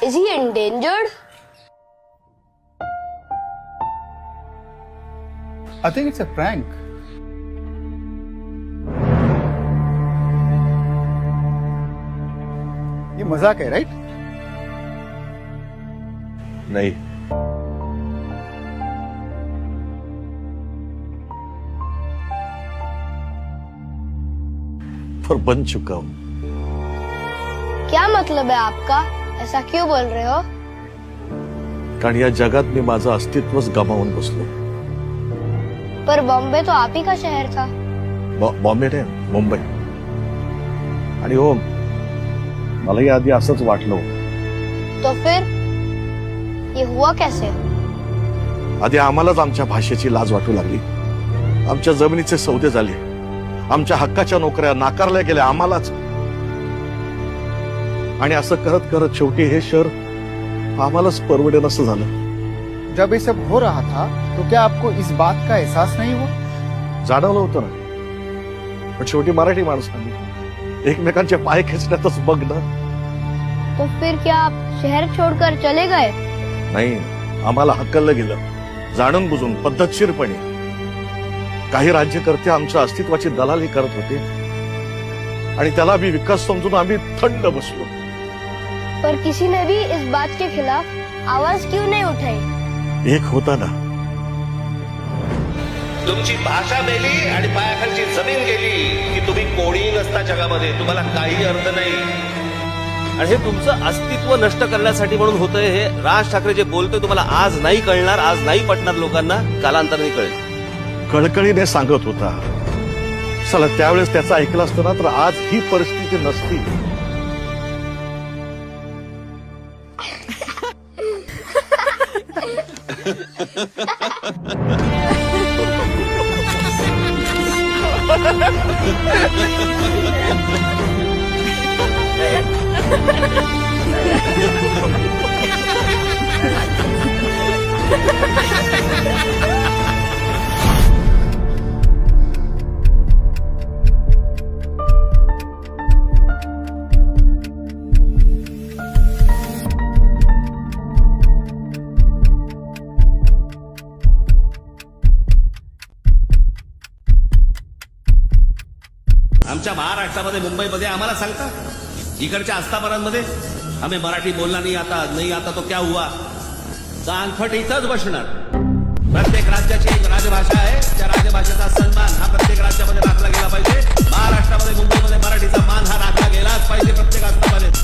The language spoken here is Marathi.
Is he endangered? I think it's a prank. ये मजाक है, राइट? नहीं, पर बन चुका हूं। क्या मतलब है आपका? ऐसा क्यों बोल रहे हो? कारण या जगात मी माझं अस्तित्वच गमावून बसलो। पर बॉम्बे तो आप ही का शहर था। बॉम्बे नाही, मुंबई। आणि हो, मलाही आधी असंच वाटलं होतं। तो फिर ये हुआ कैसे? आधी आम्हालाच आमच्या भाषेची लाज वाटू लागली, आमच्या जमिनीचे सौदे झाले, आमच्या हक्काच्या नोकऱ्या नाकारल्या गेल्या आम्हालाच। आणि असं करत करत शेवटी हे शहर आम्हालाच परवडेन असं झालं। जब ये सब हो रहा था तो क्या आपको इस बात का एहसास नहीं हुआ? जाणवलं होतं ना, पण शेवटी मराठी माणसांनी एकमेकांचे पाय खेचण्यातच बघ ना। तो फिर क्या आप शहर छोड़कर चले गए? नाही, आम्हाला हकललं गेलं, जाणून बुजून पद्धतशीरपणे। काही राज्यकर्ते आमच्या अस्तित्वाची दलाली करत होते आणि त्याला मी विकास समजून आम्ही थंड बसलो। पर किसी ने भी इस बात के खिलाफ आवाज क्यों नहीं उठाई? एक होता ना, तुमची भाषा मेली आणि पायाखालची जमीन गेली की तुम्ही कोणी नसता जगामध्ये, तुम्हाला काही अर्थ नाही। आणि हे तुमचं अस्तित्व नष्ट करण्यासाठी म्हणून होतंय। हे राज ठाकरे जे बोलतोय तुम्हाला आज नाही कळणार, आज नाही पटणार लोकांना, कालांतराने कळेल। कळकळीने सांगत होता, चला त्यावेळेस त्याचा ऐकलं असतं ना तर आज ही परिस्थिती नसती। आमच्या महाराष्ट्रामध्ये मुंबईमध्ये आम्हाला सांगता, इकडच्या आस्थापनांमध्ये आम्ही मराठी बोलना नहीं आता तो क्या हुआ, कानफट इथंच बसणार। प्रत्येक राज्याची एक राजभाषा आहे, त्या राजभाषेचा सन्मान हा प्रत्येक राज्यामध्ये राखला गेला पाहिजे। महाराष्ट्रामध्ये मुंबईमध्ये मराठीचा मान हा राखला गेलाच पाहिजे प्रत्येक आस्थापनेत।